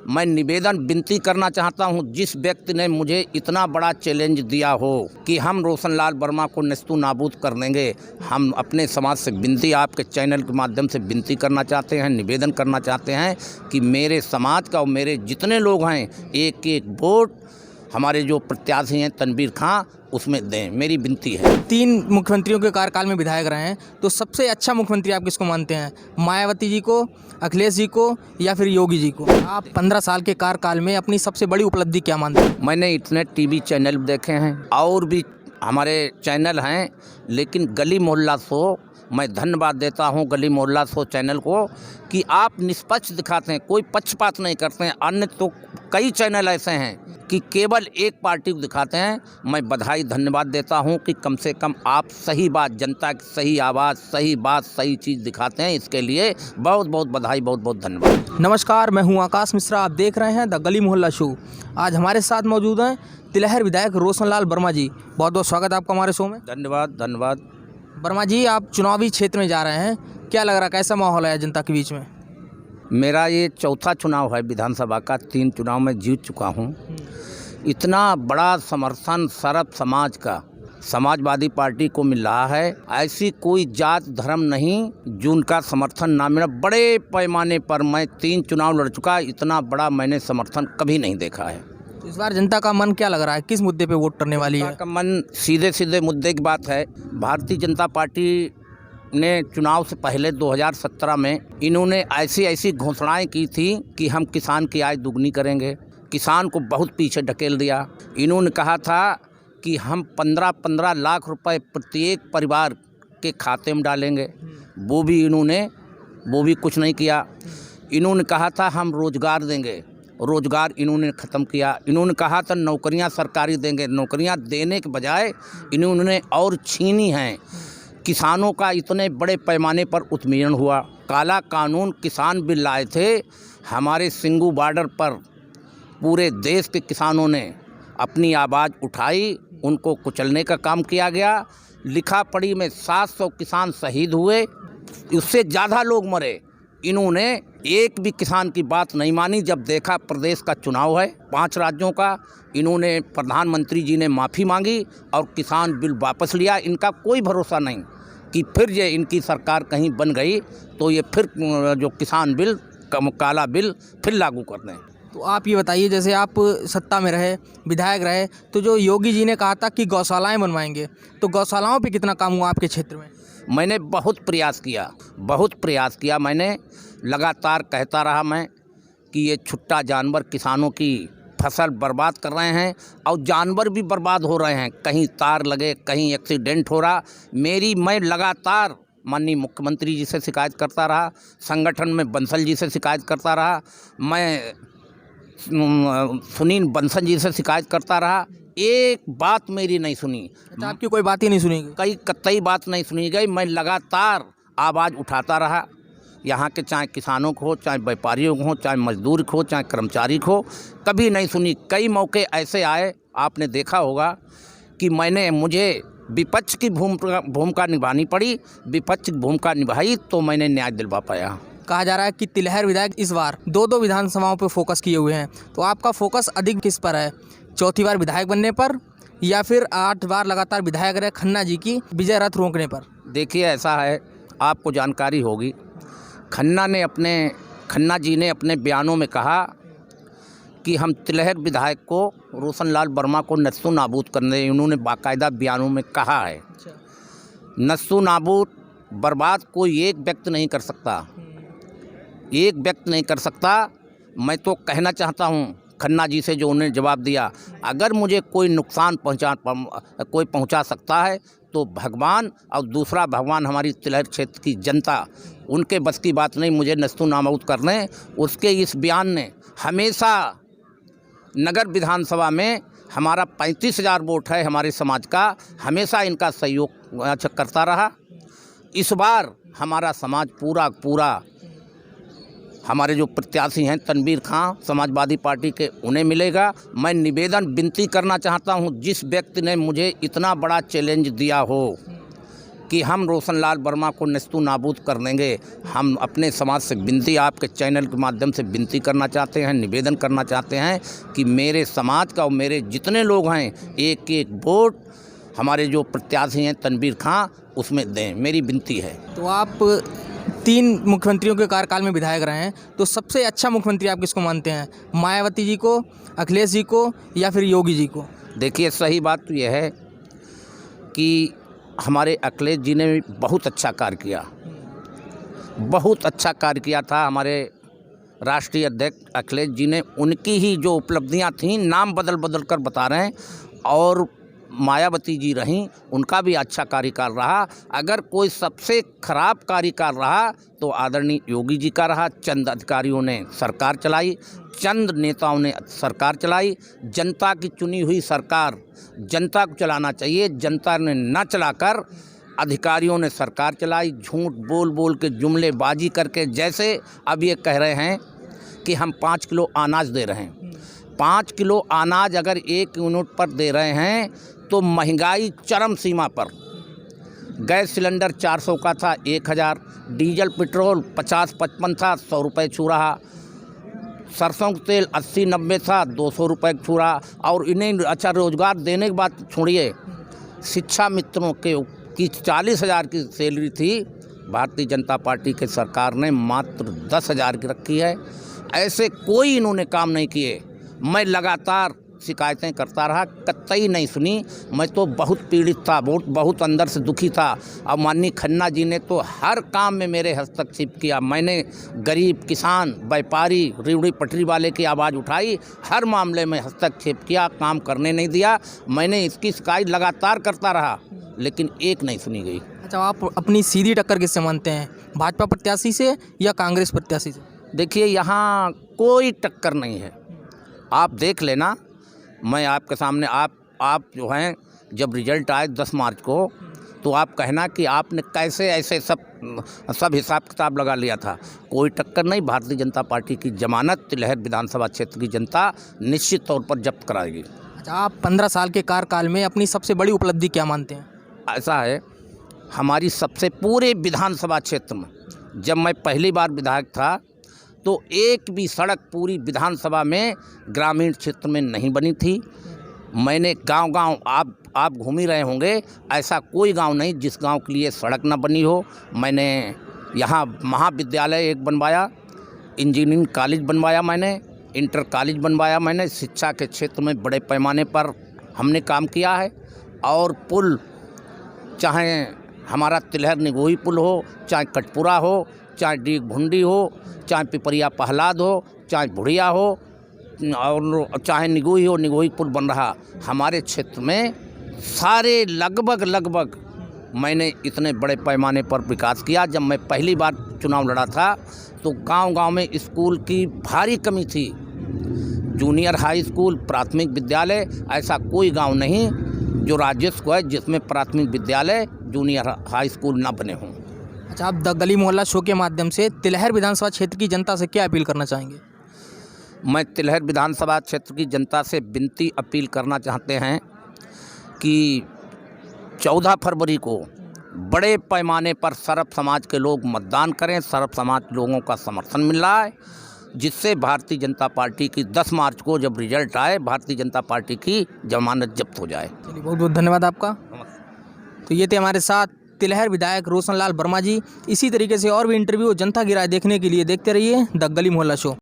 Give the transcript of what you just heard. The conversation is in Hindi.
मैं निवेदन विनती करना चाहता हूं, जिस व्यक्ति ने मुझे इतना बड़ा चैलेंज दिया हो कि हम रोशनलाल वर्मा को नेस्तु नाबूद कर देंगे, हम अपने समाज से विनती, आपके चैनल के माध्यम से विनती करना चाहते हैं, निवेदन करना चाहते हैं कि मेरे समाज का और मेरे जितने लोग हैं एक एक वोट हमारे जो प्रत्याशी हैं तनवीर खां उसमें दें, मेरी विनती है। 3 मुख्यमंत्रियों के कार्यकाल में विधायक रहे हैं, तो सबसे अच्छा मुख्यमंत्री आप किसको मानते हैं? मायावती जी को, अखिलेश जी को या फिर योगी जी को? आप 15 साल के कार्यकाल में अपनी सबसे बड़ी उपलब्धि क्या मानते हैं? मैंने इतने टीवी चैनल देखे हैं और भी हमारे चैनल हैं, लेकिन गली मोहल्ला शो मैं धन्यवाद देता हूं गली मोहल्ला शो चैनल को कि आप निष्पक्ष दिखाते हैं, कोई पक्षपात नहीं करते हैं। अन्य तो कई चैनल ऐसे हैं कि केवल एक पार्टी को दिखाते हैं। मैं बधाई धन्यवाद देता हूं कि कम से कम आप सही बात, जनता की सही आवाज़, सही बात, सही चीज़ दिखाते हैं। इसके लिए बहुत बहुत बधाई, बहुत बहुत धन्यवाद। नमस्कार, मैं हूं आकाश मिश्रा, आप देख रहे हैं द गली मोहल्ला शो। आज हमारे साथ मौजूद हैं तिलहर विधायक रोशनलाल वर्मा जी। बहुत बहुत स्वागत है आपका हमारे शो में। धन्यवाद धन्यवाद। वर्मा जी, आप चुनावी क्षेत्र में जा रहे हैं, क्या लग रहा है, कैसा माहौल है जनता के बीच में? मेरा ये चौथा चुनाव है विधानसभा का, 3 चुनाव में जीत चुका हूँ। इतना बड़ा समर्थन सर्व समाज का समाजवादी पार्टी को मिल रहा है, ऐसी कोई जात धर्म नहीं जिनका समर्थन ना मिला। बड़े पैमाने पर मैं 3 चुनाव लड़ चुका, इतना बड़ा मैंने समर्थन कभी नहीं देखा है। इस बार जनता का मन क्या लग रहा है, किस मुद्दे पे वोट करने वाली है? जनता का मन सीधे सीधे मुद्दे की बात है। भारतीय जनता पार्टी ने चुनाव से पहले 2017 में इन्होंने ऐसी घोषणाएं की थी कि हम किसान की आय दुगनी करेंगे। किसान को बहुत पीछे ढकेल दिया। इन्होंने कहा था कि हम 15-15 लाख रुपए प्रत्येक परिवार के खाते में डालेंगे, वो भी कुछ नहीं किया। इन्होंने कहा था हम रोजगार देंगे, रोजगार इन्होंने ख़त्म किया। इन्होंने कहा था नौकरियां सरकारी देंगे, नौकरियां देने के बजाय इन्होंने और छीनी हैं। किसानों का इतने बड़े पैमाने पर उत्पीड़न हुआ। काला कानून किसान बिल लाए थे, हमारे सिंगू बॉर्डर पर पूरे देश के किसानों ने अपनी आवाज़ उठाई, उनको कुचलने का काम किया गया। लिखा पढ़ी में 700 किसान शहीद हुए, उससे ज़्यादा लोग मरे। इन्होंने एक भी किसान की बात नहीं मानी। जब देखा प्रदेश का चुनाव है 5 राज्यों का, इन्होंने प्रधानमंत्री जी ने माफ़ी मांगी और किसान बिल वापस लिया। इनका कोई भरोसा नहीं कि फिर ये इनकी सरकार कहीं बन गई तो ये फिर जो किसान बिल, काला बिल फिर लागू कर दें। तो आप ये बताइए, जैसे आप सत्ता में रहे, विधायक रहे, तो जो योगी जी ने कहा था कि गौशालाएं बनवाएंगे, तो गौशालाओं पे कितना काम हुआ आपके क्षेत्र में? मैंने बहुत प्रयास किया। मैंने लगातार कहता रहा मैं कि ये छुट्टा जानवर किसानों की फसल बर्बाद कर रहे हैं और जानवर भी बर्बाद हो रहे हैं। कहीं तार लगे, कहीं एक्सीडेंट हो रहा। मैं लगातार माननीय मुख्यमंत्री जी से शिकायत करता रहा, संगठन में बंसल जी से शिकायत करता रहा, मैं सुनील बंसल जी से शिकायत करता रहा। एक बात मेरी नहीं सुनी। आपकी कोई बात ही नहीं सुनी? कई बात नहीं सुनी गई। मैं लगातार आवाज़ उठाता रहा, यहाँ के चाहे किसानों को हो, चाहे व्यापारियों को हो, चाहे मजदूर को हो, चाहे कर्मचारी को, कभी नहीं सुनी। कई मौके ऐसे आए, आपने देखा होगा कि मुझे विपक्ष की भूमिका निभानी पड़ी। विपक्ष की भूमिका निभाई तो मैंने न्याय दिलवा पाया। कहा जा रहा है कि तिलहर विधायक इस बार 2 विधानसभाओं पर फोकस किए हुए हैं, तो आपका फोकस अधिक किस पर है? चौथी बार विधायक बनने पर या फिर 8 बार लगातार विधायक रहे खन्ना जी की विजय रथ रोकने पर? देखिए, ऐसा है, आपको जानकारी होगी, खन्ना जी ने अपने बयानों में कहा कि हम तिलहर विधायक को, रोशनलाल वर्मा को नेस्तु नाबूद करने। इन्होंने बाकायदा बयानों में कहा है। नेस्तु नाबूद बर्बाद कोई एक व्यक्ति नहीं कर सकता, मैं तो कहना चाहता हूँ खन्ना जी से, जो उन्होंने जवाब दिया, अगर मुझे कोई नुकसान पहुंचा सकता है तो भगवान, और दूसरा भगवान हमारी तिलहर क्षेत्र की जनता, उनके बस की बात नहीं मुझे नेस्तु नाबूद करने। उसके इस बयान ने हमेशा नगर विधानसभा में हमारा 35,000 वोट है हमारे समाज का, हमेशा इनका सहयोग करता रहा। इस बार हमारा समाज पूरा हमारे जो प्रत्याशी हैं तनवीर खां समाजवादी पार्टी के, उन्हें मिलेगा। मैं निवेदन विनती करना चाहता हूं, जिस व्यक्ति ने मुझे इतना बड़ा चैलेंज दिया हो कि हम रोशनलाल वर्मा को नेस्तु नाबूद कर देंगे। हम अपने समाज से विनती, आपके चैनल के माध्यम से विनती करना चाहते हैं, निवेदन करना चाहते हैं कि मेरे समाज का और मेरे जितने लोग हैं एक एक वोट हमारे जो प्रत्याशी हैं तनवीर खां उसमें दें, मेरी विनती है। तो आप 3 मुख्यमंत्रियों के कार्यकाल में विधायक रहे हैं, तो सबसे अच्छा मुख्यमंत्री आप किसको मानते हैं? मायावती जी को, अखिलेश जी को या फिर योगी जी को? देखिए, सही बात तो यह है कि हमारे अखिलेश जी ने भी बहुत अच्छा कार्य किया, बहुत अच्छा कार्य किया था। हमारे राष्ट्रीय अध्यक्ष अखिलेश जी ने उनकी ही जो उपलब्धियां थीं नाम बदल बदल कर बता रहे हैं, और मायावती जी रहीं, उनका भी अच्छा कार्यकाल रहा। अगर कोई सबसे खराब कार्यकाल रहा तो आदरणीय योगी जी का रहा। चंद अधिकारियों ने सरकार चलाई, चंद नेताओं ने सरकार चलाई। जनता की चुनी हुई सरकार जनता को चलाना चाहिए, जनता ने न चलाकर अधिकारियों ने सरकार चलाई। झूठ बोल बोल के जुमलेबाजी करके, जैसे अब ये कह रहे हैं कि हम 5 किलो अनाज दे रहे हैं। 5 किलो अनाज अगर 1 यूनिट पर दे रहे हैं तो महंगाई चरम सीमा पर। गैस सिलेंडर 400 का था 1000, डीजल पेट्रोल 50-55 था 100 रुपये छू रहा, सरसों का तेल 80-90 था 200 रुपये छू रहा। और इन्हें अच्छा रोज़गार देने के बाद छोड़िए, शिक्षा मित्रों के की 40,000 की सैलरी थी, भारतीय जनता पार्टी के सरकार ने मात्र 10,000 की रखी है। ऐसे कोई इन्होंने काम नहीं किए। मैं लगातार शिकायतें करता रहा, कतई नहीं सुनी। मैं तो बहुत पीड़ित था, बहुत अंदर से दुखी था। अब माननीय खन्ना जी ने तो हर काम में मेरे हस्तक्षेप किया। मैंने गरीब, किसान, व्यापारी, रेवड़ी पटरी वाले की आवाज़ उठाई, हर मामले में हस्तक्षेप किया, काम करने नहीं दिया। मैंने इसकी शिकायत लगातार करता रहा, लेकिन एक नहीं सुनी गई। अच्छा, आप अपनी सीधी टक्कर किससे मानते हैं? भाजपा प्रत्याशी से या कांग्रेस प्रत्याशी से? देखिए, यहाँ कोई टक्कर नहीं है। आप देख लेना, मैं आपके सामने, आप जो हैं, जब रिजल्ट आए 10 मार्च को, तो आप कहना कि आपने कैसे ऐसे सब हिसाब किताब लगा लिया था। कोई टक्कर नहीं। भारतीय जनता पार्टी की जमानत तिलहर विधानसभा क्षेत्र की जनता निश्चित तौर पर जब्त कराएगी। अच्छा, आप 15 साल के कार्यकाल में अपनी सबसे बड़ी उपलब्धि क्या मानते हैं? ऐसा है, हमारी सबसे पूरे विधानसभा क्षेत्र में, जब मैं पहली बार विधायक था तो एक भी सड़क पूरी विधानसभा में ग्रामीण क्षेत्र में नहीं बनी थी। मैंने गांव-गांव, आप घूम ही रहे होंगे, ऐसा कोई गांव नहीं जिस गांव के लिए सड़क ना बनी हो। मैंने यहाँ महाविद्यालय एक बनवाया, इंजीनियरिंग कॉलेज बनवाया, मैंने इंटर कॉलेज बनवाया। मैंने शिक्षा के क्षेत्र में बड़े पैमाने पर हमने काम किया है। और पुल, चाहे हमारा तिलहर निगोही पुल हो, चाहे कटपुरा हो, चाहे डीग भुंडी हो, चाहे पिपरिया पहलाद हो, चाहे बुढ़िया हो, और चाहे निगोही हो, निगोही पुल बन रहा। हमारे क्षेत्र में सारे लगभग मैंने इतने बड़े पैमाने पर विकास किया। जब मैं पहली बार चुनाव लड़ा था तो गांव-गांव में स्कूल की भारी कमी थी। जूनियर हाई स्कूल, प्राथमिक विद्यालय, ऐसा कोई गांव नहीं जो राजस्व को है जिसमें प्राथमिक विद्यालय, जूनियर हाई स्कूल ना बने हों। अच्छा, आप द गली मोहल्ला शो के माध्यम से तिलहर विधानसभा क्षेत्र की जनता से क्या अपील करना चाहेंगे? मैं तिलहर विधानसभा क्षेत्र की जनता से विनती अपील करना चाहते हैं कि 14 फरवरी को बड़े पैमाने पर सर्व समाज के लोग मतदान करें। सर्व समाज लोगों का समर्थन मिल रहा है, जिससे भारतीय जनता पार्टी की 10 मार्च को जब रिजल्ट आए, भारतीय जनता पार्टी की जमानत जब्त हो जाए। चलिए, बहुत बहुत धन्यवाद आपका। तो ये थे हमारे साथ तिलहर विधायक रोशनलाल वर्मा जी। इसी तरीके से और भी इंटरव्यू, जनता की राय देखने के लिए देखते रहिए द गली मोहल्ला शो।